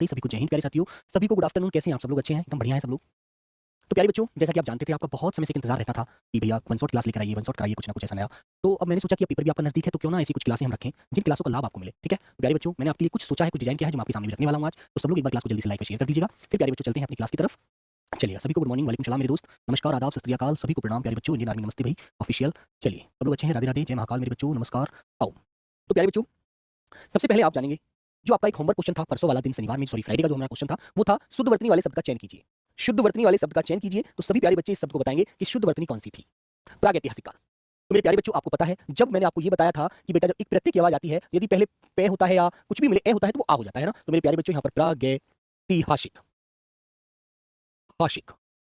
सभी को जय हिंद प्यारे साथियों, सभी को गुड आफ्टरनून। कैसे हैं आप सब लोग? अच्छे हैं? एकदम बढ़िया हैं सब लोग। तो प्यारे बच्चों, जैसा कि आप जानते थे, आपका बहुत समय से एक इंतजार रहता था कि भैया वन शॉट क्लास लेकर आइए, वन शॉट कराइए, कुछ ना कुछ ऐसा नया। तो अब मैंने सोचा कि अब पेपर भी आपका नजदीक है, तो क्यों ना ऐसी कुछ क्लासें हम रखें जिन क्लासों का लाभ आपको मिले। ठीक है? तो प्यारे बच्चों, मैंने आपके लिए कुछ सोचा है, कुछ डिजाइन किया है, जो मैं आपके सामने भी रखने वाला हूँ आज। तो सब लोग एक बार क्लास को जल्दी से लाइक और शेयर कर दीजिएगा। फिर प्यारे बच्चों चलते हैं अपनी क्लास की तरफ। चलिए, सभी को गुड मॉर्निंग, वालेकुम सलाम मेरे दोस्त, नमस्कार, आदाब, सत श्री अकाल, सभी को प्रणाम प्यारे बच्चों, इंडियन आर्मी नमस्ते भाई ऑफिशियल। चलिए, सब लोग अच्छे हैं? राधे राधे, जय महाकाल मेरे बच्चों, नमस्कार। आओ। तो प्यारे बच्चों, सबसे पहले आप जानेंगे जो आपका एक होमवर्क क्वेश्चन था परसों वाला दिन, शनिवार में, सॉरी फ्राइडे का जो हमारा क्वेश्चन था, वो था शुद्ध वर्तनी वाले शब्द का चयन कीजिए। शुद्ध वर्तनी वाले शब्द का चयन कीजिए। तो सभी प्यारे बच्चे इस शब्द को बताएंगे कि शुद्ध वर्तनी कौन सी थी। प्रागैतिहासिक काल। तो मेरे प्यारे बच्चों, आपको पता है, जब मैंने आपको ये बताया था कि बेटा जब एक प्रत्यय की आवाज आती है, यदि पहले पे होता है या कुछ भी मिले ए होता है, तो वो आ हो जाता है ना। तो मेरे प्यारे बच्चों, यहाँ पर प्रागैतिहासिक, हाशिक,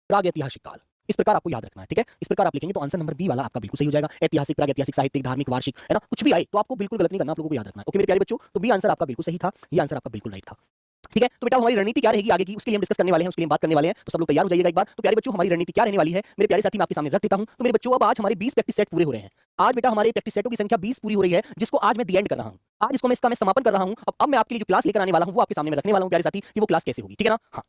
प्रागैतिहासिक काल, इस प्रकार आपको याद रखना है। ठीक है? इस प्रकार आप लिखेंगे तो आंसर नंबर बी वाला आपका बिल्कुल सही हो जाएगा। ऐतिहासिक, प्रागैतिहासिक, साहित्यिक, धार्मिक, वार्षिक, है ना, कुछ भी आए तो आपको बिल्कुल गलत नहीं करना, आप लोगों को याद रखना है। ओके मेरे प्यारे बच्चों, तो बी आंसर आपका बिल्कुल सही था, ये आंसर आपका बिल्कुल राइट था। ठीक है? तो बेटा हमारी रणनीति क्या रहेगी आगे की, उसके लिए हम डिस्कस करने वाले हैं, उसके लिए हम बात करने वाले हैं। तो सब लोग तैयार हो जाइएगा एक बार। तो प्यारे बच्चों, हमारी रणनीति क्या रहने वाली है, मेरे प्यारे साथी, मैं आपके सामने रख देता हूं। तो मेरे बच्चों, अब आज हमारे 20 प्रैक्टिस सेट पूरे हो रहे हैं। आज बेटा हमारे प्रैक्टिस सेटों की संख्या 20 पूरी हो रही है, जिसको आज मैं दी एंड कर रहा हूं। आज इसको मैं समापन कर रहा हूं। अब मैं आपके लिए जो क्लास लेकर आने वाला हूं, वो आपके सामने मैं रखने वाला हूं प्यारे साथी, कि वो क्लास कैसे होगी। ठीक है ना? हाँ,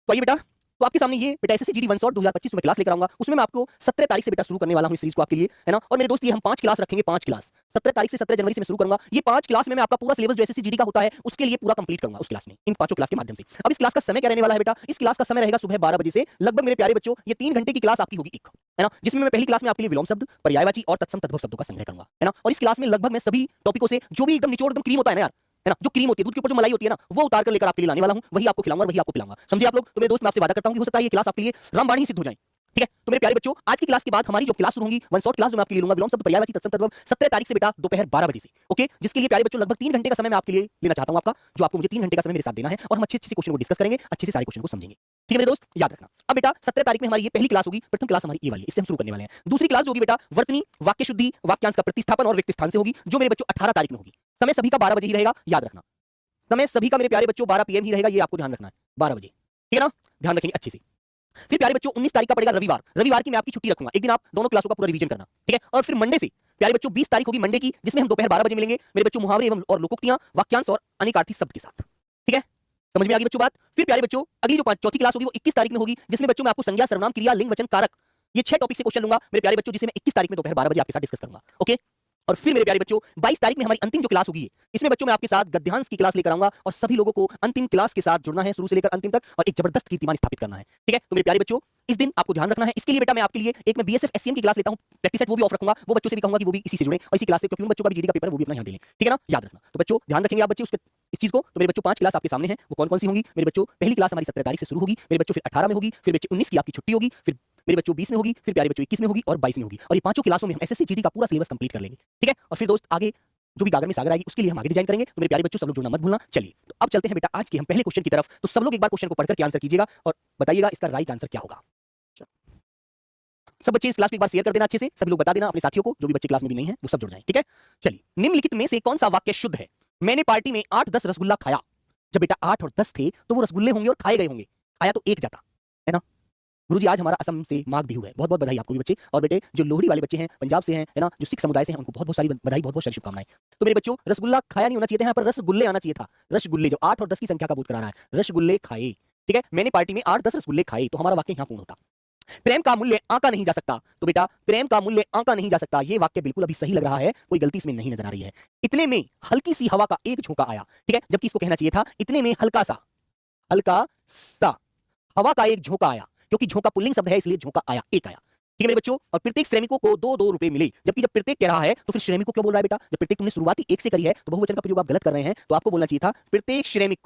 तो आइए बेटा, तो आपके सामने ये बेटा एसएससी जीडी वन शॉट 2025 में क्लास लेकर आऊंगा। उसमें मैं आपको 17 तारीख से बेटा शुरू करने वाला हूं इस सीरीज को आपके लिए, है ना। और मेरे दोस्त, ये हम 5 क्लास रखेंगे, 5 क्लास 17 तारीख से 17 जनवरी से मैं शुरू करूंगा। ये 5 क्लास में मैं आपका पूरा सिलेबस जो एसएससी जीडी का होता है, उसके लिए पूरा कंप्लीट करूंगा उस क्लास में, इन 5 क्लास के माध्यम से। अब इस क्लास का समय क्या रहने वाला है बेटा, इस क्लास का समय रहेगा सुबह 12 बजे से लगभग। मेरे प्यारे बच्चों, ये 3 घंटे की क्लास आपकी होगी एक, है ना, जिसमें मैं पहली क्लास में आपके लिए विलोम शब्द, पर्यायवाची और तत्सम तद्भव शब्दों का संग्रह करूंगा, है ना। और इस क्लास में लगभग मैं सभी टॉपिकों से जो भी एकदम निचोड़, एकदम क्रीम होता है ना यार, है ना, जो क्रीम होती है, दूध के ऊपर जो मलाई होती है ना, वो उतार कर लेकर आपके लिए लाने वाला हूं, वही आपको खिलाऊंगा और वही आपको पिलाऊंगा। समझिए आप लोग? तो मेरे दोस्त, मैं आपसे वादा करता हूं कि हो सकता है ये क्लास आपके लिए रामबाण ही सिद्ध हो जाए। ठीक है? तो मेरे प्यारे बच्चों, आज की क्लास के बाद हमारी जो क्लास शुरू होगी, वन शॉट क्लास जो मैं आपके लिए लूंगा, विलोम शब्द, पर्यायवाची, तत्सम तद्भव, 17 तारीख से बेटा दोपहर 12 बजे से। ओके? जिसके लिए प्यारे बच्चों लगभग 3 घंटे का समय मैं आपके लिए लेना चाहता हूं आपका, जो आपको मुझे 3 घंटे का समय मेरे साथ देना है, और हम अच्छे अच्छे क्वेश्चन को डिस्कस करेंगे, अच्छे से सारे क्वेश्चन को समझेंगे। ठीक है मेरे दोस्त? याद रखना। अब बेटा 17 तारीख में हमारी ये पहली क्लास होगी, प्रथम क्लास हमारी ये वाली, इससे हम शुरू करने वाले हैं। दूसरी क्लास जो होगी बेटा वर्तनी, वाक्य शुद्धि, वाक्यांश का प्रतिस्थापन और व्यक्ति स्थान से होगी, जो मेरे बच्चों 18 तारीख में होगी। समय सभी का 12 बजे ही रहेगा, याद रखना। समय सभी का मेरे प्यारे बच्चों 12 पीएम ही रहेगा, ये आपको ध्यान रखना है, 12 बजे। ठीक है ना? ध्यान रखेंगे अच्छे से। फिर प्यारे बच्चों 19 तारीख का पड़ेगा रविवार। रविवार की मैं आपकी छुट्टी रखूंगा, एक दिन आप दोनों क्लासों का पूरा रिवीजन करना। ठीक है? और फिर मंडे से प्यारे बच्चों 20 तारीख होगी मंडे की, जिसमें हम दोपहर 12 बजे मिलेंगे मेरे बच्चों, मुहावरे एवं और लोकोक्तियां, वाक्यांश और अनेकार्थी शब्द के साथ। ठीक है? समझ में आ गई बच्चों बात? फिर प्यारे बच्चों, अगली जो चौथी क्लास होगी वो 21 तारीख में होगी, जिसमें बच्चों मैं आपको संज्ञा, सर्वनाम, क्रिया, लिंग, वचन, कारक, ये 6 टॉपिक से क्वेश्चन लूंगा मेरे प्यारे बच्चों, जिसे मैं 21 तारीख में दोपहर 12 बजे आपके साथ डिस्कस करूंगा। ओके? और फिर मेरे प्यारे बच्चों 22 तारीख में हमारी अंतिम जो क्लास होगी, इसमें बच्चों मैं आपके साथ गद्यांश की क्लास लेकर आऊंगा, और सभी लोगों को अंतिम क्लास के साथ जुड़ना है, शुरू से लेकर अंतिम तक, और एक जबरदस्त कीर्तिमान स्थापित करना है। ठीक है? तो मेरे प्यारे बच्चों, इस दिन आपको ध्यान रखना है। इसके लिए बेटा मैं आपके लिए एक मैं बीएसएफ एससीएम की क्लास लेता हूं, प्रैक्टिस सेट वो भी ऑफ रखूंगा, वो बच्चों से भी कहूंगा कि वो भी इसी से जुड़े और इसी क्लास से, क्योंकि उन बच्चों का भी जीडी का पेपर है, वो भी अपना ध्यान दे लें। ठीक है ना? याद रखना। तो बच्चों ध्यान रखेंगे आप बच्चे उसके इस चीज को। तो मेरे बच्चों 5 क्लास आपके सामने हैं, वो कौन कौन सी होंगी मेरे बच्चों? पहली क्लास हमारी 17 तारीख से शुरू होगी मेरे बच्चों, फिर 18 में होगी, फिर बच्चे 19 की आपकी छुट्टी होगी, फिर मेरे बच्चों 20 में होगी, फिर प्यारे बच्चों 21 में होगी और 22 में होगी। और ये 5 क्लासों में हम एसएससी जीडी का पूरा सिलेबस कंप्लीट कर लेंगे। ठीक है? और फिर दोस्त आगे जो भी गागर में सागर आएगी, उसके लिए हम आगे डिजाइन करेंगे। तो मेरे प्यारे बच्चों, सब लोग जुड़ना मत भूलना। चलिए, तो अब चलते हैं बेटा आज के हम पहले क्वेश्चन की तरफ। तो सब लोग एक बार क्वेश्चन को पढ़कर के आंसर कीजिएगा और बताइएगा इसका राइट आंसर क्या होगा। सब बच्चे इस क्लास को एक बार शेयर कर देना अच्छे से, सभी लोग बता देना अपने साथियों को, जो भी बच्चे क्लास में भी नहीं है वो सब जुड़ जाएं। ठीक है? चलिए, निम्नलिखित में से कौन सा वाक्य शुद्ध है? मैंने पार्टी में 8-10 रसगुल्ला खाया। जब बेटा 8 और 10 थे तो वो रसगुल्ले होंगे और खाए गए होंगे, खाया तो एक जाता, है ना। गुरुजी, आज हमारा असम से माघ बिहू है, बहुत बहुत बधाई आपको भी बच्चे। और बेटे जो लोहड़ी वाले बच्चे हैं पंजाब से हैं, है ना, जो सिख समुदाय से हैं, उनको बहुत बहुत सारी बधाई, बहुत बहुत सारी शुभकामनाएं। तो मेरे बच्चों, रसगुल्ला खाया नहीं होना चाहिए था, यहाँ पर रसगुल्ले आना चाहिए था। रसगुल्ले, जो 8 और 10 की संख्या का बोध करा रहा है, रसगुल्ले खाए। ठीक है? मैंने पार्टी में 8-10 रसगुल्ले खाए, तो हमारा वाक्य यहाँ पूर्ण होता। प्रेम का मूल्य आंका नहीं जा सकता। तो बेटा प्रेम का मूल्य आंका नहीं जा सकता, ये वाक्य बिल्कुल अभी सही लग रहा है, कोई गलती इसमें नहीं नजर आ रही है। इतने में हल्की सी हवा का एक झोंका आया। ठीक है? जबकि इसको कहना चाहिए था इतने में हल्का सा हवा का एक झोंका आया, क्योंकि झोंका पुल्लिंग शब्द है, इसलिए झोंका आया, एक आया। ठीक है मेरे बच्चों? और प्रत्येक श्रमिकों को 2-2 रुपए मिले। जबकि जब प्रत्येक कह रहा है तो फिर श्रमिक को क्यों बोल रहा है बेटा? जब प्रत्येक तुमने शुरुआती एक से करी है तो बहुवचन का प्रयोग आप गलत कर रहे हैं, तो आपको बोलना चाहिए था प्रत्येक श्रमिक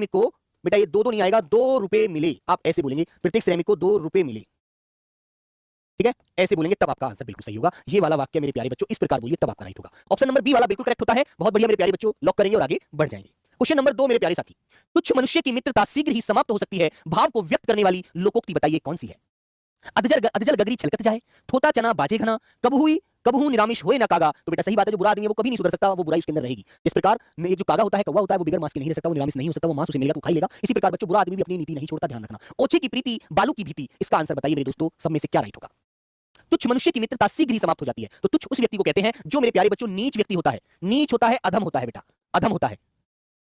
को बेटा, ये 2-2 नहीं आएगा, 2 रुपए मिले, आप ऐसे बोलेंगे, प्रत्येक श्रमिक को 2 रुपए मिले। ठीक है? ऐसे बोलेंगे तब आपका आंसर बिल्कुल सही होगा। ये वाला वाक्य मेरे प्यारे बच्चों इस प्रकार बोलिए, तब आपका राइट होगा। ऑप्शन नंबर बी वाला बिल्कुल करेक्ट होता है। बहुत बढ़िया मेरे प्यारे बच्चों, लॉक करेंगे और आगे बढ़ जाएंगे। क्वेश्चन नंबर 2 मेरे प्यारे साथी, तुच्छ मनुष्य की मित्रता शीघ्र ही समाप्त हो सकती है, भाव को व्यक्त करने वाली लोकोक्ति बताइए कौन सी है? अधजल गगरी छलकत जाए, थोता चना बाजे घना, कबहू निरामिष होए ना कागा। तो बेटा सही बात है, जो बुरा आदमी है वो कभी नहीं सुधर सकता, वो बुराई उसके अंदर रहेगी। इस प्रकार ये जो कागा होता है, कौवा होता है, वो बिगर मांस के नहीं रह सकता, वो निरामिष नहीं हो सकता, वो मांस उसे मिलेगा तो खाई लेगा। इसी प्रकार बच्चों बुरा आदमी भी अपनी नीति नहीं छोड़ता, ध्यान रखना। ओछे की प्रीति, बालू की भीति, इसका आंसर बताइए मेरे दोस्तों, सब में से क्या राइट होगा? तुच्छ मनुष्य की मित्रता शीघ्र ही समाप्त हो जाती है। तो तुच्छ उस व्यक्ति को कहते हैं जो मेरे प्यारे बच्चों नीच व्यक्ति होता है, नीच होता है, अधम होता है बेटा, अधम होता है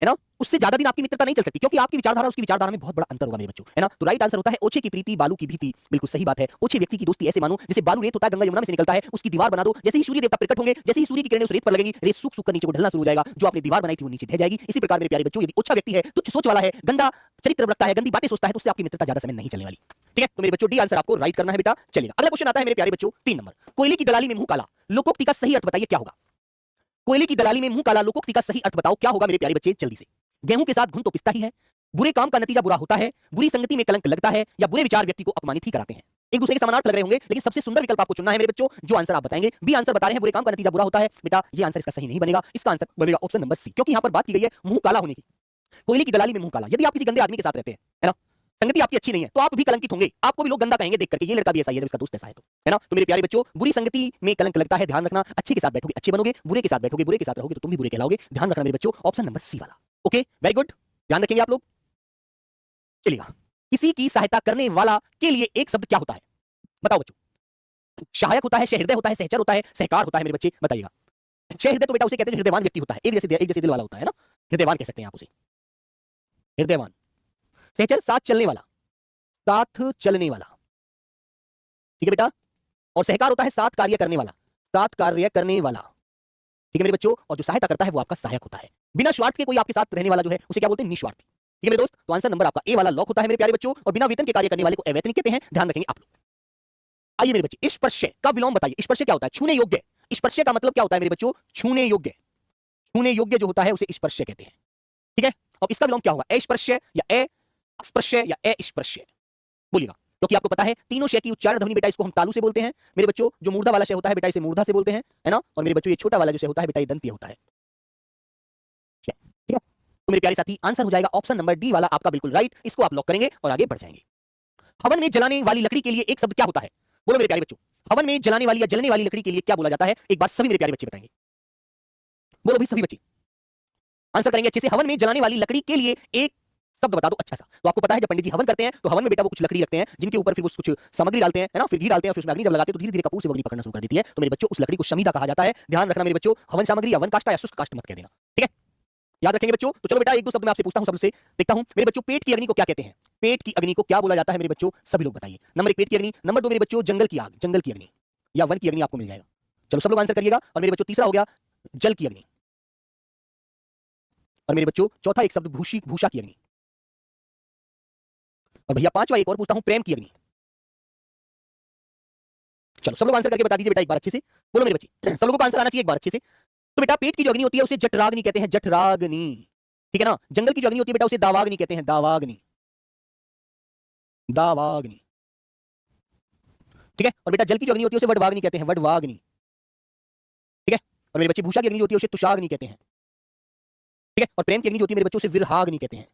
है ना, उससे ज्यादा दिन आपकी मित्रता नहीं चल सकती, क्योंकि आपकी विचारधारा उसकी विचारधारा में बहुत बड़ा अंतर होगा मेरे बच्चों, है ना। तो राइट आंसर होता है ओछे की प्रीति बालू की भीति। बिल्कुल सही बात है। ओछे व्यक्ति की दोस्ती ऐसे मानो जैसे बालू रेत होता है, गंगा यमुना में से निकलता है, उसकी दीवार बना दो, जैसे ही सूर्य देवता प्रकट होंगे, जैसे ही सूर्य की किरणें उस रेत पर लगेंगी, रेत सूख सूख कर नीचे को ढलना शुरू हो जाएगा, जो आपने दीवार बनाई थी वो नीचे ढह जाएगी। इसी प्रकार मेरे प्यारे बच्चों, यदि ओछा व्यक्ति है, तुच्छ सोच वाला है, गंदा चरित्र रखता है, गंदी बातें सोचता है, तो उससे आपकी मित्रता ज्यादा समय नहीं चलने वाली। ठीक है, तो मेरे बच्चों डी आंसर आपको राइट करना है बेटा। चलेगा, अगला क्वेश्चन आता है मेरे प्यारे बच्चों 3 नंबर। कोयले की दलाली में मुंह काला, लोकोक्ति का सही अर्थ बताइए क्या होगा। कोयले की दलाली में मुंह काला, लोकोक्ति का सही अर्थ बताओ क्या होगा मेरे प्यारे बच्चे, जल्दी से। गेहूं के साथ घुन तो पिसता ही है, बुरे काम का नतीजा बुरा होता है, बुरी संगति में कलंक लगता है, या बुरे विचार व्यक्ति को अपमानित ही कराते हैं। एक दूसरे के समानार्थ लग रहे होंगे, लेकिन सबसे सुंदर विकल्प आपको चुनना है मेरे बच्चों। जो आंसर आप बताएंगे, बी आंसर बता रहे हैं बुरे काम का नतीजा बुरा होता है, बेटा ये आंसर इसका सही नहीं बनेगा। इसका आंसर बनेगा ऑप्शन नंबर सी, क्योंकि यहां पर बात की गई है मुंह काला होने की। कोयले की दलाली में मुंह काला, यदि आप किसी गंदे आदमी के साथ रहते हैं, है ना, संगति आपकी अच्छी नहीं है, तो आप भी कलंकित होंगे, आपको भी लोग गंदा कहेंगे देख करके, ये लड़का भी ऐसा ही है जब इसका दोस्त ऐसा है, तो है ना। तो मेरे प्यारे बच्चों, बुरी संगति में कलंक लगता है, ध्यान रखना। अच्छे के साथ बैठोगे अच्छे बनोगे, बुरे के साथ बैठोगे बुरे के साथ रहोगे तो तुम भी बुरे कहलाओगे, ध्यान रखना मेरे बच्चों। ऑप्शन नंबर सी वाला, ओके वेरी गुड, ध्यान रखेंगे आप लोग। चलिएगा, किसी की सहायता करने वाला के लिए एक शब्द क्या होता है, बताओ बच्चों। सहायक होता है, सहृदय होता है, सहचर होता है, सहकार होता है, मेरे बच्चे बताइएगा। सहृदय तो बेटा उसे कहते हैं हृदयवान व्यक्ति होता है, एक जैसे दिल वाला होता है ना, हृदयवान कह सकते हैं आप उसे, हृदयवान। सहचर साथ चलने वाला, साथ चलने वाला, ठीक है बेटा। और सहकार होता है साथ कार्य करने वाला, साथ कार्य करने वाला, ठीक है मेरे बच्चों। और जो सहायता करता है वो आपका सहायक होता है, बिना स्वार्थ के कोई आपके साथ रहने वाला जो है उसे क्या बोलते हैं, निस्वार्थी। ठीक है मेरे दोस्त, तो आंसर नंबर आपका ए वाला लॉक होता है मेरे प्यारे बच्चों। और बिना वेतन के कार्य करने वाले को अवैतनिक कहते हैं, ध्यान रखेंगे आप लोग। आइए मेरे बच्चे, स्पर्श का विलोम बताइए। स्पर्श क्या होता है, छूने योग्य। स्पर्श का मतलब क्या होता है मेरे बच्चों, छूने योग्य। छूने योग्य जो होता है उसे स्पर्श कहते हैं, ठीक है। और इसका विलोम क्या होगा, अस्पर्श या अस्पर्श या अस्पर्श, बोलिएगा। क्योंकि आपको पता है तीनों शय की उच्चारण ध्वनि बेटा इसको हम तालु से बोलते हैं मेरे बच्चों। जो मूर्धा वाला शय होता है बेटा इसे मूर्धा से बोलते हैं, है ना। और मेरे बच्चों ये छोटा वाला जो शय होता है बेटा ये दंतीय होता है, ठीक है। तो मेरे प्यारे साथी आंसर हो जाएगा ऑप्शन नंबर डी वाला आपका बिल्कुल राइट। इसको आप लॉक करेंगे और आगे बढ़ जाएंगे। हवन में जलाने वाली लकड़ी के लिए एक शब्द क्या होता है, बोलो मेरे प्यारे बच्चों। हवन में जलाने वाली या जलने वाली लकड़ी के लिए क्या बोला जाता है, एक बात सभी मेरे प्यारे बच्चे बताएंगे, बोलो भी सभी बच्चे आंसर करेंगे अच्छे से। हवन में जलाने वाली लकड़ी के लिए एक शब्द बता दो अच्छा सा। तो आपको पता है जब पंडित जी हवन करते हैं तो हवन में बेटा वो कुछ लकड़ी रखते हैं जिनके ऊपर फिर वो कुछ सामग्री डालते हैं, है ना, फिर घी डालते हैं, फिर उसमें अग्नि जब लगाते हैं तो धीरे धीरे कपूर से अग्नि पकड़ना शुरू कर देती है। तो मेरे बच्चों उस लकड़ी को शमीदा कहा जाता है, ध्यान रखना मेरे बच्चों। हवन सामग्री या वन काष्ठ या शुष्क काष्ठ मत कह देना, ठीक है, याद रखेंगे बच्चों। तो चलो बेटा एक दो शब्द मैं आपसे पूछता हूं, सबसे देखता हूं मेरे बच्चों, पेट की अग्नि को क्या कहते हैं, पेट की अग्नि को क्या बोला जाता है मेरे बच्चों, सभी लोग बताइए। नंबर 1 पेट की अग्नि, नंबर 2 मेरे बच्चों जंगल की आग, जंगल की अग्नि या वन की अग्नि आपको मिल जाएगा। चलो सब लोग आंसर करिएगा। और मेरे बच्चों तीसरा हो गया जल की अग्नि, और मेरे बच्चों चौथा एक शब्द भूषा की अग्नि, और भैया पांचवा एक और पूछता हूं प्रेम की अग्नि। चलो सब लोग आंसर करके बता दीजिए बेटा एक बार अच्छे से, बोलो मेरे बच्चे, सब लोगों को आंसर आना चाहिए एक बार अच्छे से। तो बेटा पेट की जो अग्नि होती है उसे जठराग्नि कहते हैं, जठराग्नि, ठीक है ना। जंगल की जो अग्नि होती है बेटा उसे दावाग्नि कहते हैं, दावाग्नि, दावाग्नि, ठीक है। और बेटा जल की जो अग्नि होती है उसे वडवाग्नि कहते हैं, वडवाग्नि, ठीक है। और मेरे बच्चे भूषा की अग्नि होती है उसे तुषाग्नि कहते हैं, ठीक है। और प्रेम की अग्नि जो होती है मेरे बच्चों उसे विरहाग्नि कहते हैं,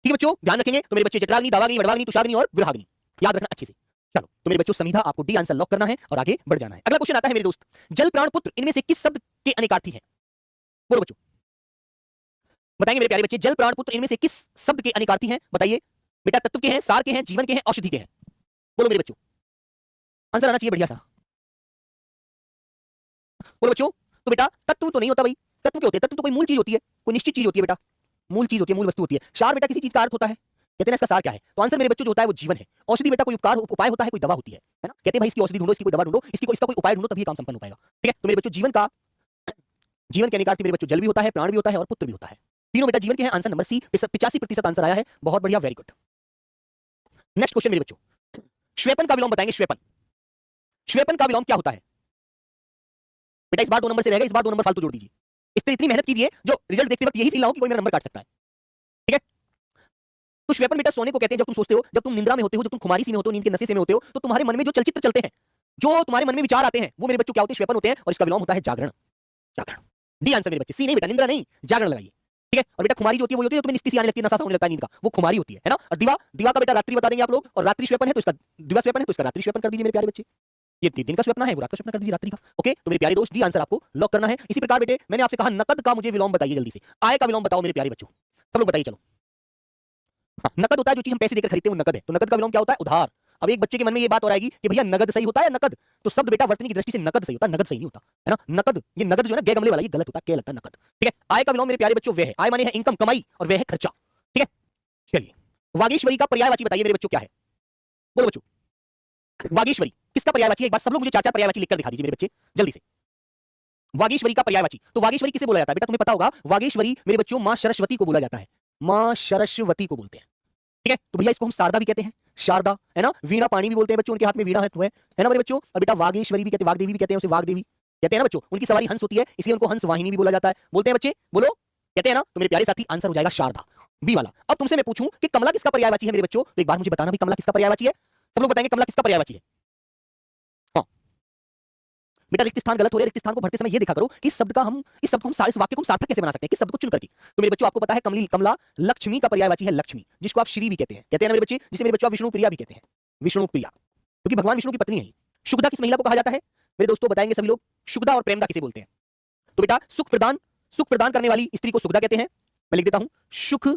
ठीक है बच्चों, ध्यान रखेंगे। तो मेरे बच्चे जठराग्नि, दावाग्नि, वडवाग्नि, तुषाग्नि और विरहाग्नि याद रखना अच्छे से। चलो तो मेरे बच्चों समीधा आपको डी आंसर लॉक करना है और आगे बढ़ जाना है। अगला क्वेश्चन आता है मेरे दोस्त, जल प्राण पुत्र इनमें से किस शब्द के अनेकार्थी हैं, बोलो बच्चों बताएंगे मेरे प्यारे बच्चे। जल प्राण पुत्र इनमें से किस शब्द के अनेकार्थी हैं, बताइए बेटा। तत्व के हैं, सार के हैं, जीवन के हैं, औषधि के हैं, बोलो मेरे बच्चों आंसर आना चाहिए बढ़िया सा, बोलो बच्चों। तो बेटा तत्व तो नहीं होता भाई, तत्व क्या होते हैं, तत्व तो कोई मूल चीज होती है, कोई निश्चित चीज होती है बेटा, मूल चीज होती है, मूल वस्तु होती है। सार बेटा किसी चीज का अर्थ होता है, कहते हैं इसका सार क्या है, तो आंसर मेरे बच्चों जो होता है वो जीवन है। औषधि बेटा कोई उपकार उपाय होता है, कोई दवा होती है ना, कहते हैं भाई इसकी औषधि ढूंढो, इसकी कोई दवा ढूंढो, इसका कोई उपाय ढूंढो तभी काम संपन्न हो पाएगा, ठीक है। तो मेरे बच्चों जीवन के अनेकार्थी मेरे बच्चों जल भी होता है, प्राण भी होता है और पुत्र भी होता है, तीनों बेटा जीवन के हैं। आंसर नंबर सी 85% आंसर आया है, बहुत बढ़िया, वेरी गुड। नेक्स्ट क्वेश्चन मेरे बच्चों, श्वेपन का विलोम बताएंगे। श्वेपन, श्वेपन का विलोम क्या होता है बेटा, इस बार 2 नंबर से रहेगा, इस बार 2 नंबर फालतू जोड़ दीजिए। इस पर इतनी मेहनत कीजिए जो रिजल्ट देखते वक्त यही फील ना हो कि कोई मेरा नंबर काट सकता है, ठीक है। तो श्वेपन बेटा सोने को कहते हैं जब तुम सोचते हो, जब तुम निंद्रा में होते हो, जब तुम खुमारी सी में होते हो, नींद के नशे से में होते हो, तो तुम्हारे मन में जो चलचित्र चलते हैं, जो तुम्हारे मन में विचार आते हैं, वो मेरे बच्चों क्या होते हैं, श्वेपन होते हैं। और इसका विलोम होता है जागरण, जागरण। डी आंसर मेरे बच्चे, सी नहीं बेटा, निंद्रा नहीं, जागरण लगाइए, ठीक है। और बेटा खुमारी जो होती है वो होती है तुम्हें निस्ती सी आने लगती है, नशा सा होने लगता है नींद का, वो खुमारी होती है ना। और दिवा, दिवा का बेटा रात्रि बता देंगे आप लोग, और रात्रि श्वेपन है तो इसका दिवा श्वेपन है तो इसका रात्रि श्वेपन कर दीजिए मेरे प्यारे बच्चे। ये दिन का स्वप्न है, वो रात का स्वप्न कर दीजिए रात्रि का, ओके। तो मेरे प्यारे दोस्त डी आंसर आपको लॉक करना है। इसी प्रकार बेटे मैंने आपसे कहा नकद का मुझे विलोम बताइए जल्दी से, आय का विलोम बताओ मेरे प्यारे बच्चों, सब लोग बताइए। चलो हाँ, नकद होता है जो चीज हम पैसे देकर खरीदते हैं वो नकद है, तो नकद का विलोम क्या होता है, उधार। अब एक बच्चे के मन में ये बात और आएगी कि भैया नगद सही होता है या नकद? तो शब्द बेटा वर्तनी की दृष्टि से नकद सही होता है, नगद सही नहीं होता, है ना। नकद, ये नगद जो है ना गे गमले वाला, ये गलत होता है, क्या लगता है नकद। ठीक है, आय का विलोम मेरे प्यारे बच्चों व्यय है। आय माने है इनकम, कमाई, और व्यय है खर्चा। ठीक है, चलिए वागीश्वरी का पर्यायवाची बताइए मेरे बच्चों क्या है? बोलो बच्चों, वागीश्वरी किसका पर्यायवाची है? एक बार सब लोग मुझे चार चार पर्यायवाची लिखकर दिखा दीजिए मेरे बच्चे जल्दी से। वागीश्वरी का पर्यायवाची, तो वागीश्वरी किसे बोला जाता है बेटा? तुम्हें पता होगा, वागीश्वरी मेरे बच्चों मां सरस्वती को बोला जाता है, मां सरस्वती को बोलते हैं। ठीक है, तो भैया इसको हम शारदा भी कहते हैं, शारदा, है ना। वीणा पाणी भी बोलते हैं बच्चों, उनके हाथ में वीणा है ना मेरे बच्चों। और बेटा वागेश्वरी भी कहते हैं, वागदेवी भी कहते हैं उसे, वागदेवी कहते हैं ना बच्चों। उनकी सवारी हंस होती है, इसलिए उनको हंस वाहिनी भी बोला जाता है। बोलते हैं बच्चे, बोलो, कहते हैं ना। तो मेरे प्यारे साथी आंसर हो जाएगा शारदा, बी वाला। अब तुमसे मैं पूछूं कि कमला किसका पर्यायवाची है मेरे बच्चों, तो एक बार मुझे बताना भी कमला किसका पर्यायवाची है। सब लोग बताएंगे कमला किसका पर्यायवाची है। हाँ बेटा, रिक्त स्थान गलत हो रहा है। रिक्त स्थान को भरते समय ये देखा करो कि इस शब्द को हम इस वाक्य को हम सार्थक कैसे बना सकते हैं, किस शब्द को चुन करके। तो मेरे बच्चों आपको पता है कमला लक्ष्मी का पर्यायवाची है, लक्ष्मी, जिसको आप श्री भी कहते हैं ना मेरे बच्चे, जिसे मेरे बच्चों आप विष्णु प्रिया भी कहते हैं, विष्णु प्रिया, क्योंकि भगवान विष्णु की पत्नी है। शुक्दा किस महिला को कहा जाता है मेरे दोस्तों, बताएंगे सभी लोग। शुक्दा और प्रेमदा किसे बोलते हैं? तो बेटा सुख प्रदान करने वाली स्त्री को सुखदा कहते हैं। मैं लिख देता हूं, सुख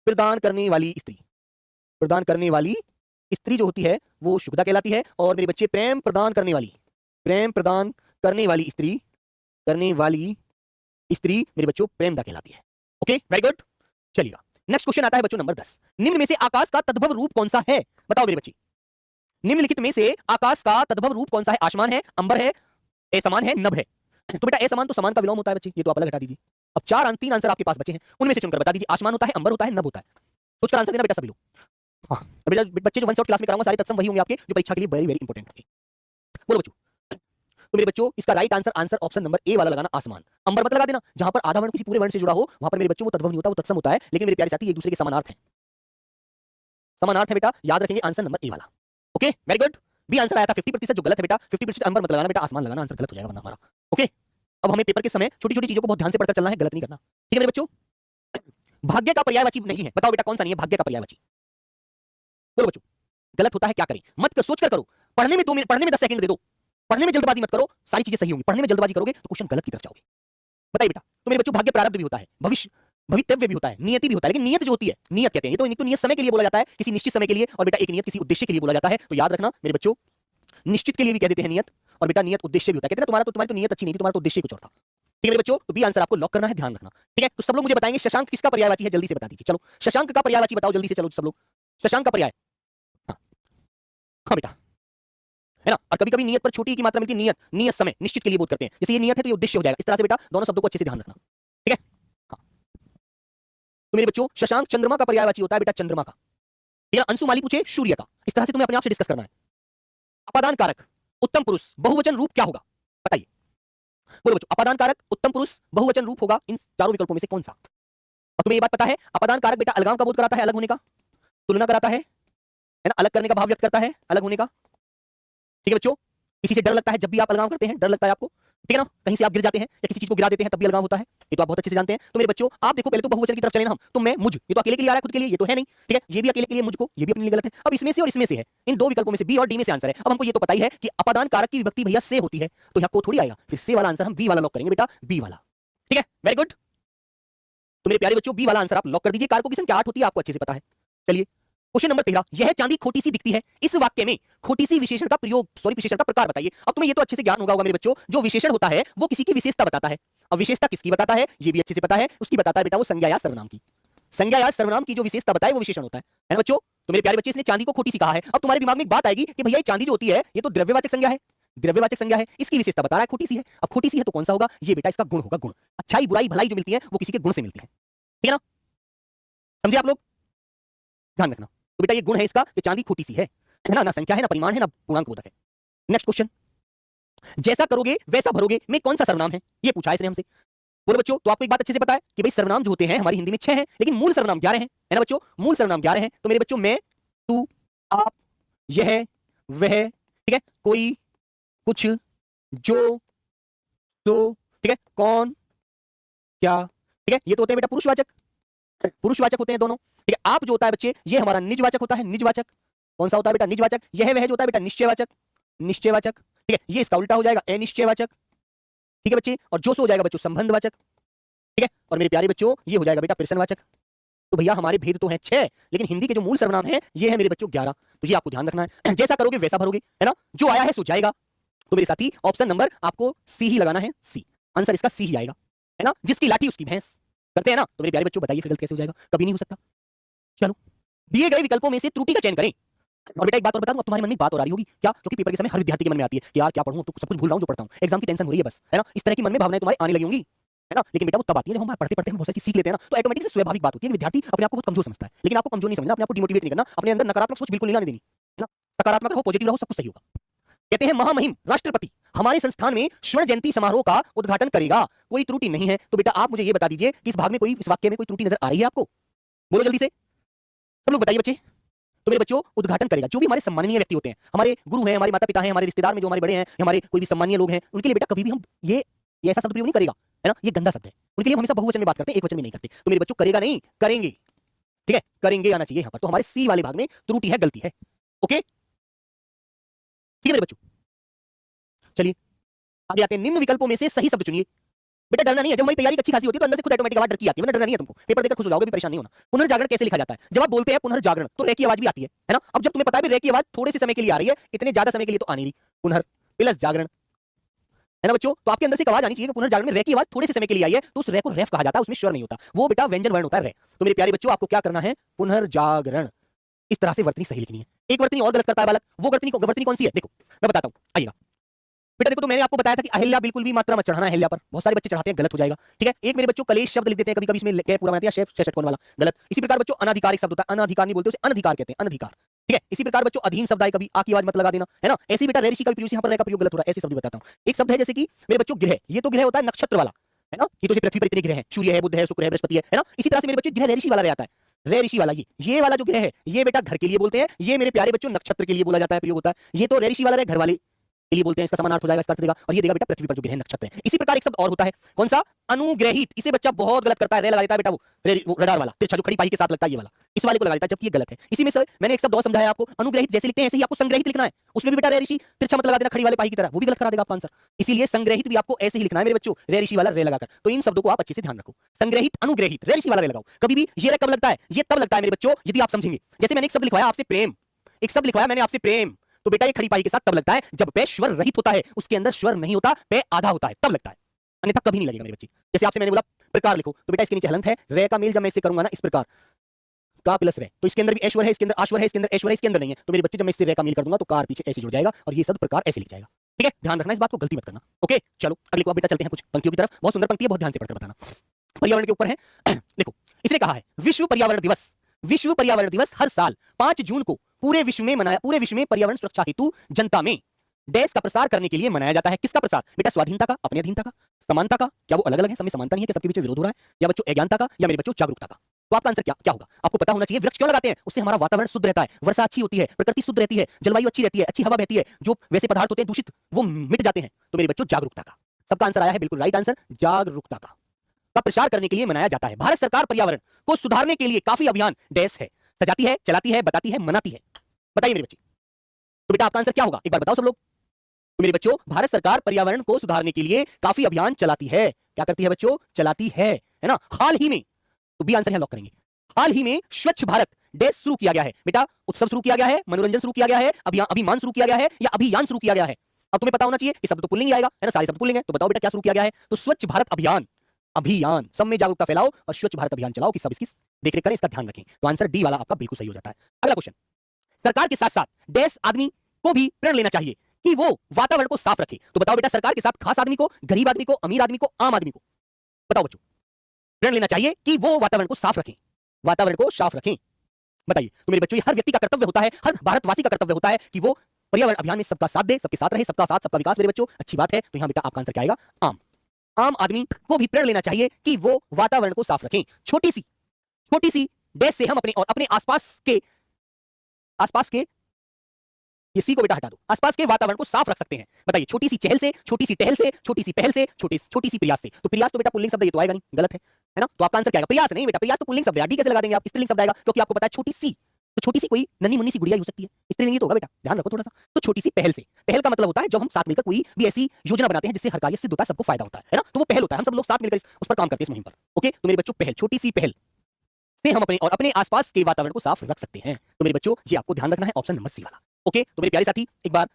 प्रदान करने वाली स्त्री जो होती है वो शुक्दा कहलाती है। और मेरे बच्चे प्रेम प्रदान करने वाली स्त्री मेरे बच्चों प्रेमदा कहलाती है। Okay, very good. चलिएगा, नेक्स्ट क्वेश्चन आता है बच्चों नंबर 10। निम्न में से आकाश का तद्भव रूप कौन सा है? बताओ मेरे बच्चे, निम्नलिखित में से आकाश का तद्भव रूप कौन सा है? आसमान है, अंबर है, असमान है, नभ है। तो बेटा असमान तो समान का विलोम होता है बच्चे, ये तो आप अलग हटा दीजिए। अब तीन आंसर आपके पास बचे हैं, उनमें से चुनकर बता दीजिए। आसमान होता है, अंबर होता है, नभ होता है। सोचकर आंसर देना बेटा सभी लोग। हाँ बेटा, बच्चे जो वन शॉट क्लास में कराऊंगा सारे तत्सम वही होंगे आपके, जो परीक्षा के लिए वेरी वेरी इंपॉर्टेंट होंगे। बोलो बच्चों, तो मेरे बच्चों इसका right answer option number A वाला लगाना, आसमान। अंबर मत लगा देना, जहां पर आधा वर्ण किसी पूरे वर्ण से जुड़ा हो वहां पर मेरे बच्चों वो तद्भव नहीं होता, वो तत्सम होता है। लेकिन मेरे प्यारे साथी एक दूसरे के समानार्थ है, बेटा, याद रखेंगे आंसर नंबर ए वाला। Okay, very good. B answer आया था 50%, जो गलत है बेटा। 50% अंबर मत लगाना बेटा, आसमान लगाना, आंसर गलत हो जाएगा वरना हमारा। ओके, अब हमें पेपर के समय छोटी छोटी चीजों को बहुत ध्यान से पढ़कर चलना है, गलत नहीं करना। ठीक है मेरे बच्चों, भाग्य का पर्यायवाची नहीं है, बताओ बेटा कौन सा नहीं है भाग्य का पर्यायवाची? बोलो बच्चों, गलत होता है, क्या करें? मत सोच कर करो, पढ़ने में 2 मिनट, पढ़ने में 10 सेकंड दे दो, पढ़ने में जल्दबाजी मत करो, सारी चीजें सही होंगी। पढ़ने में जल्दबाजी करोगे तो क्वेश्चन गलत की तरफ जाओगे। बताइए बेटा, तो मेरे बच्चों भाग्य प्रारब्ध भी होता है, भवितव्य भी होता है, नियति भी होता है। लेकिन नियत जो होती है, नियत कहते हैं, ये तो नियत समय के लिए बोला जाता है, किसी निश्चित समय के लिए। और बेटा एक नियत किसी उद्देश्य के लिए बोला जाता है। तो याद रखना मेरे बच्चों, निश्चित के लिए भी कह देते हैं नियत, और बेटा नियत उद्देश्य भी होता है। कहते हैं तुम्हारी तो नियत अच्छी नहीं थी, तुम्हारा तो उद्देश्य कुछ और था। ठीक है मेरे बच्चों, तो बी आंसर आपको लॉक करना है, ध्यान रखना। ठीक है, तो सब लोग मुझे बताएंगे शशांक किसका पर्यायवाची है, जल्दी से बता दीजिए। चलो शशांक का पर्यायवाची बताओ जल्दी से, चलो सब लोग, शशांक का पर्याय। हाँ बेटा, है ना। और कभी कभी नियत पर छोटी की मात्रा मिलती है, नियत समय, निश्चित के लिए बोध करते हैं। जैसे ये नियत है तो ये उद्देश्य हो जाएगा। इस तरह से बेटा दोनों शब्दों को अच्छे से ध्यान रखना। ठीक है, हाँ। तो मेरे बच्चों शशांक चंद्रमा का पर्यायवाची होता है बेटा, चंद्रमा का। अंशु माली पूछे सूर्य का। इस तरह से तुम्हें अपने आप से डिस्कस करना है। अपादान कारक, उत्तम पुरुष, बहुवचन रूप क्या होगा? बताइए, बोलो बच्चों, अपादान कारक, उत्तम पुरुष, बहुवचन रूप होगा इन चारों विकल्पों में से कौन सा? और तुम्हें ये बात पता है, अपादान कारक बेटा अलगाव का बोध कराता है, अलग होने का, तुलना कराता है ना, अलग करने का भाव व्यक्त करता है, अलग होने का। ठीक है बच्चों, किसी से डर लगता है जब भी आप अलगाव करते हैं, डर लगता है आपको, ठीक है ना। कहीं से आप गिर जाते हैं या किसी चीज को गिरा देते हैं तब भी अलगाव होता है, ये तो आप बहुत अच्छे से जानते हैं। तो मेरे बच्चों आप देखो, पहले तो बहुवचन की तरफ चले ना हम, तो मैं मुझ, ये तो अकेले के लिए आ रहा है, खुद के लिए ये तो है नहीं। ठीक है, ये भी अकेले के लिए मुझको, ये भी अपने लिए गलत है। अब इसमें से और इसमें से है, इन दो विकल्पों में से बी और डी में से आंसर है। अब हमको ये तो पता ही है कि अपादान कारक की विभक्ति भैया से होती है, तो यहाँ को थोड़ी आएगा, फिर से वाला आंसर हम बी वाला लॉक करेंगे बेटा, बी वाला। ठीक है, वेरी गुड। तो मेरे प्यारे बच्चों बी वाला आंसर आप लॉक कर दीजिए। कारकों की संख्या 8 होती है, आपको अच्छे से पता है। चलिए क्वेश्चन नंबर 13, यह चांदी खोटी सी दिखती है, इस वाक्य में खोटी सी विशेषण का विशेषण का प्रकार बताइए। अब तुम्हें ये तो अच्छे से ज्ञान होगा मेरे बच्चों, जो विशेषण होता है वो किसी की विशेषता बताता है। अब विशेषता किसकी बताता है ये भी अच्छे से पता है, उसकी बताता है बेटा वो संज्ञा या सर्वनाम की। संज्ञा या सर्वनाम की जो विशेषता बताए वो विशेषण होता है ना बच्चों। तो मेरे प्यारे बच्चे, इसने चांदी को खोटी सी कहा है। अब तुम्हारे दिमाग में एक बात आएगी कि भैया चांदी जो होती है ये तो द्रव्यवाचक संज्ञा है, द्रव्यवाचक संज्ञा है, इसकी विशेषता बता रहा है खोटी सी है। अब खोटी सी है तो कौन सा होगा? ये बेटा इसका गुण होगा, गुण। अच्छाई बुराई भलाई जो मिलती है वो किसी के गुण से मिलती है, ठीक है ना, समझे आप लोग, ध्यान रखना। तो बेटा ये गुण है इसका कि चांदी खोटी सी है ना संख्या है, ना परिमाण है, ना पूर्णांक बोधक है। नेक्स्ट क्वेश्चन, जैसा करोगे वैसा भरोगे में कौन सा सर्वनाम है? ये पूछा है इसने हमसे। बोलो बच्चों, तो आपको एक बात अच्छे से पता है कि भाई सर्वनाम जो होते हैं हमारी हिंदी में 6 हैं, लेकिन मूल सर्वनाम 11 हैं, है ना बच्चों, मूल सर्वनाम 11 हैं। तो मेरे बच्चों मैं, तू, आप, यह, वह, ठीक है, कोई, कुछ, जो, तो, ठीक है, कौन, क्या, ठीक है, ये तो होते हैं बेटा पुरुषवाचक होते हैं दोनों। ठीक है, आप जो होता है बच्चे ये हमारा निजवाचक होता है, निजवाचक। कौन सा होता है बेटा? निजवाचक। यह वह जो होता है बेटा निश्चयवाचक। ठीक है, ये इसका उल्टा हो जाएगा अनिश्चयवाचक। ठीक है बच्चे, और जो सो हो जाएगा बच्चों संबंधवाचक। ठीक है, और मेरे प्यारे बच्चों ये हो जाएगा बेटा प्रश्नवाचक। तो भैया हमारे भेद तो हैं 6, लेकिन हिंदी के जो मूल सर्वनाम है ये है मेरे बच्चों 11। तो ये आपको ध्यान रखना है, जैसा करोगे वैसा भरोगे, है ना, जो आया है सो जाएगा। तो मेरे साथी ऑप्शन नंबर आपको सी ही लगाना है, सी आंसर इसका सी ही आएगा, है ना, जिसकी लाठी उसकी भैंस, करते हैं ना। तो मेरे प्यारे बच्चों बताइए फिर गलत कैसे हो जाएगा, कभी नहीं हो सकता। चलो दिए गए विकल्पों में से त्रुटि का चयन करें। और बेटा एक बात और बता दूं, अब तुम्हारे मन में एक बात और आ रही होगी क्या, क्योंकि पेपर के समय हर विद्यार्थी के मन में आती है कि यार क्या पढ़ूं, तो सब कुछ भूल रहा हूं जो पढ़ता हूं, एग्जाम की टेंशन हो रही है बस, है ना, इस तरह की मन में भावनाएं तुम्हारे आने लगी होंगी, है ना। लेकिन बेटा वो तब आती है जब हम पढ़ते पढ़ते हम बहुत सारी चीज सीख लेते हैं ना, तो ऑटोमेटिक से स्वाभाविक बात होती है कि विद्यार्थी अपने आप को बहुत कमजोर समझता है। लेकिन आपको कमजोर नहीं समझना, अपने आप को डिमोटिवेट नहीं करना, अपने अंदर नकारात्मक सोच बिल्कुल नहीं लाने देनी, है ना, सकारात्मक रहो, पॉजिटिव रहो, सब कुछ सही होगा। कहते हैं महामहिम राष्ट्रपति हमारे संस्थान में स्वर्ण जयंती समारोह का उद्घाटन करेगा, कोई त्रुटि नहीं है। तो बेटा आप मुझे ये बता दीजिए कि इस भाग में कोई, इस वाक्य में कोई त्रुटि नजर आ रही है आपको, बोलो जल्दी से, सब लोग बताइए बच्चे। तो मेरे बच्चों उद्घाटन करेगा, जो भी हमारे सम्माननीय व्यक्ति होते हैं, हमारे गुरु हैं, हमारे माता पिता हैं, हमारे रिश्तेदार में जो हमारे बड़े हैं, हमारे कोई भी सम्माननीय लोग हैं, उनके लिए बेटा कभी भी हम ये ऐसा शब्द प्रयोग नहीं करेगा, है ना, ये गंदा शब्द है, उनके लिए हम हमेशा बहुवचन में बात करते हैं, एक वचन में नहीं करते। तो मेरे बच्चों करेगा नहीं, करेंगे, ठीक है, करेंगे आना चाहिए यहां पर। तो हमारे सी वाले भाग में त्रुटि है, गलती है, ओके, ठीक है मेरे बच्चों। चलिए आगे आते हैं, निम्न विकल्पों में से सही शब्द चुनिए। बेटा डरना नहीं है, जब हमारी तैयारी अच्छी खासी होती है तो अंदर से खुद ऑटोमेटिक आवाज डर की आती है, वरना डरना नहीं है तुमको, पेपर देकर खुश हो जाओगे, भी परेशान नहीं होना। पुनर्जागरण कैसे लिखा जाता है, जब आप बोलते हैं पुनर्जागरण तो रे की आवाज भी आती है ना। अब जब तुम्हें पता है भी रे की आवाज थोड़े से समय के लिए आ रही है, इतने ज्यादा समय के लिए तो आ नहीं रही, पुनर् प्लस जागरण, है ना बच्चों, तो आपके अंदर से एक आवाज आनी चाहिए कि पुनर्जागरण में रे की आवाज थोड़े से समय के लिए आई है, तो उस रे को रेफ कहा जाता है, उसमें स्वर नहीं होता, वो बेटा व्यंजन वर्ण होता है रे। तो मेरे प्यारे बच्चों आपको क्या करना है, पुनर्जागरण, इस तरह से वर्तनी सही लिखनी है। एक वर्तनी और गलत करता है बालक, वो वर्तनी कौन सी है, देखो मैं बताता हूं, आइएगा बेटा। देखो तो मैंने आपको बताया था कि अहिल्या बिल्कुल भी मात्रा मत चढ़ाना है अहिल्या पर, बहुत सारे बच्चे चढ़ाते हैं, गलत हो जाएगा, ठीक है। एक मेरे बच्चों कलेश शब्द लिख देते हैं, कभी-कभी इसमें क्या पूरा बनाते हैं शेष षटकोण वाला, गलत। इसी प्रकार बच्चों अनाधिकारिक शब्द होता है, अनाधिकार नहीं बोलते उसे अनधिकार कहते हैं, अनधिकार, ठीक है। इसी प्रकार बच्चों अधीन शब्द आए कभी आ की आवाज मत लगा देना, है ना। ऐसी बेटा रे ऋषि का प्रयोग, यहां पर रे का प्रयोग गलत हो रहा है, ऐसे शब्द बताता हूं। एक शब्द है जैसे कि मेरे बच्चों गृह, ये तो गृह होता है नक्षत्र वाला, है ना, ये तो पृथ्वी पर इतने ग्रह हैं, सूर्य है, बुध है, शुक्र है, बृहस्पति है ना। इसी तरह से मेरे बच्चों गृह रे ऋषि वाला रह जाता है, रे ऋषि वाला, ये वाला जो गृह है ये बेटा घर के लिए बोलते हैं, ये मेरे प्यारे बच्चों नक्षत्र के लिए बोला जाता है, प्रयोग होता है। ये तो रे ऋषि वाला है, घर वाले के लिए बोलते हैं, इसका समानार्थ हो जाएगा, इसका अर्थ देगा, और ये देगा बेटा पृथ्वी पर जो ग्रह नक्षत्र है। इसी प्रकार एक शब्द और होता है, कौन सा, अनुग्रहित, इसे बच्चा बहुत गलत करता है, रे लगा देता है बेटा, वो रडार वाला तिरछा जो खड़ी पाई के साथ लगता है, ये वाला इस वाले को लगा देता है, जबकि ये गलत है। इसी में सर मैंने एक शब्द और समझाया आपको, अनुग्रहित जैसे लिखते हैं ऐसे ही आपको संग्रहित लिखना है, उसमें भी बेटा रे ऋषि तिरछा मत लगा देना खड़ी वाले पाई की तरह, वो भी गलत करा देगा आपका आंसर। इसीलिए संग्रहित भी आपको ऐसे ही लिखना है मेरे बच्चों, रे ऋषि वाला रे लगाकर। तो इन शब्दों को आप अच्छे से ध्यान रखो, संग्रहित, अनुग्रहित, रे ऋषि वाला रे लगाओ। कभी भी ये रे कब लगता है, ये तब लगता है मेरे बच्चों यदि आप समझेंगे। जैसे मैंने एक शब्द लिखवाया आपसे प्रेम, एक शब्द लिखवाया मैंने आपसे प्रेम, तो बेटा ये खड़ी पाई के साथ तब लगता है जब पे स्वर रहित होता है, उसके अंदर स्वर नहीं होता, पे आधा होता है, तब लगता है, अन्यथा कभी नहीं लगेगा मेरे बच्चे। जैसे आपसे मैंने बोला प्रकार लिखो, तो बेटा इसके नीचे हलंत है, रे का मेल जब मैं इससे करूंगा ना इस प्रकार का प्लस रे, तो इसके अंदर भी ऐश्वर है, इसके अंदर आश्वर है, इसके अंदर ऐश्वर है, इसके अंदर नहीं है। तो मेरे बच्चे जब मैं इससे रे का मेल कर दूंगा तो कार पीछे ऐसे जुड़ जाएगा और ये शब्द प्रकार ऐसे लिख जाएगा, ठीक है। ध्यान रखना इस बात को, गलती मत करना, ओके। चलो अगले को आप बेटा चलते हैं कुछ पंक्तियों की तरफ, बहुत सुंदर पंक्ति है, बहुत ध्यान से पढ़कर बताना। पर्यावरण के ऊपर है, देखो इसने कहा है विश्व पर्यावरण दिवस, विश्व पर्यावरण दिवस हर साल 5 जून को पूरे विश्व में पर्यावरण सुरक्षा हेतु जनता में देश का प्रसार करने के लिए मनाया जाता है। किसका प्रसार बेटा, स्वाधीनता का, अपने अधीनता का, समानता का, क्या वो अलग अलग है, सब में समानता नहीं है, कि सबके बीच विरोध हो रहा है, या बच्चों अज्ञानता का, या मेरे बच्चों जागरूकता का। तो आपका आंसर क्या होगा, आपको पता होना चाहिए। वृक्ष क्यों लगाते हैं, उससे हमारा वातावरण शुद्ध रहता है, वर्षा अच्छी होती है, प्रकृति शुद्ध रहती है, जलवायु अच्छी रहती है, अच्छी हवा बहती है, जो वैसे पदार्थ होते हैं दूषित वो मिट जाते हैं। तो मेरे बच्चों जागरूकता का, सबका आंसर आया है बिल्कुल राइट आंसर, जागरूकता का प्रसार करने के लिए मनाया जाता है। भारत सरकार पर्यावरण को सुधारने के लिए काफी अभियान डैश है, सजाती है, चलाती है, बताती है, मनाती है। बताइए मेरे बच्चे, तो बेटा आपका आंसर क्या होगा, एक बार बताओ सब लोग। तो मेरे बच्चों भारत सरकार पर्यावरण को सुधारने के लिए काफी अभियान चलाती है, क्या करती है बच्चों, चलाती है ना। हाल ही में, तो बी आंसर यहां लॉक करेंगे, हाल ही में स्वच्छ भारत डैश शुरू किया गया है बेटा, उत्सव शुरू किया गया है, मनोरंजन शुरू किया गया है, अभिमान शुरू किया गया है, या अभियान शुरू किया गया है। अब तुम्हें पता होना चाहिए, इस शब्द तो पुल्लिंग आएगा, है ना, सारे शब्द पुल्लिंग है। तो बताओ बेटा क्या शुरू किया गया है, तो स्वच्छ भारत अभियान, अभियान सब में जागरूकता फैलाओ और स्वच्छ भारत अभियान चलाओ कि सब इसकी देखरेख करें, इसका ध्यान रखें। तो आंसर डी वाला आपका बिल्कुल सही हो जाता है। अगला क्वेश्चन, सरकार के साथ साथ डैश आदमी को भी प्रण लेना चाहिए कि वो वातावरण को साफ रखे। तो बताओ बेटा सरकार के साथ खास आदमी को, गरीब आदमी को, अमीर आदमी को, आम आदमी को, बताओ बच्चों, प्रण लेना चाहिए कि वो वातावरण को साफ रखें, वातावरण को साफ रखें। बताइए, तो मेरे बच्चों ये हर व्यक्ति का कर्तव्य होता है, हर भारतवासी का कर्तव्य होता है कि वो पर्यावरण अभियान में सबका साथ दे, सबके साथ रहे, सबका साथ सबका विकास। मेरे बच्चों अच्छी बात है, तो यहां बेटा आपका आंसर क्या आएगा, आम आदमी को भी प्रण लेना चाहिए कि वो वातावरण को साफ रखें। छोटी सी डैश से हम अपने और अपने आसपास के ये सी को बेटा हटा दो, आसपास के वातावरण को साफ रख सकते हैं। बताइए, छोटी सी चहल से, छोटी सी टहल से, छोटी सी पहल से, छोटी सी प्रयास से। तो प्रयास तो बेटा पुल्लिंग शब्द, ये तो आएगा नहीं, गलत है ना। तो आपका आंसर क्या आएगा, प्रयास नहीं बेटा, प्रयास तो पुल्लिंग शब्द है, डी कैसे लगा देंगे आप, स्त्रीलिंग शब्द आएगा, क्योंकि आपको पता है छोटी सी, तो छोटी सी कोई नन्ही मुन्नी सी गुड़िया हो सकती है, स्त्रीलिंग तो होगा बेटा, ध्यान रखो थोड़ा सा। तो छोटी सी पहल से, पहल का मतलब होता है जब हम साथ मिलकर कोई भी ऐसी योजना बनाते हैं जिससे हर कार्य सिद्ध होता है, सबको फायदा होता है ना, तो वो पहल होता है, हम सब लोग साथ मिलकर उस पर काम करते हैं इस मुहिम पर। ओके, तो मेरे बच्चों पहल, छोटी सी पहल, से हम अपने और अपने आसपास के वातावरण को साफ रख सकते हैं। तो मेरे बच्चों ये आपको ध्यान रखना है, ऑप्शन नंबर सी वाला। ओके, तो मेरे प्यारे साथी एक बार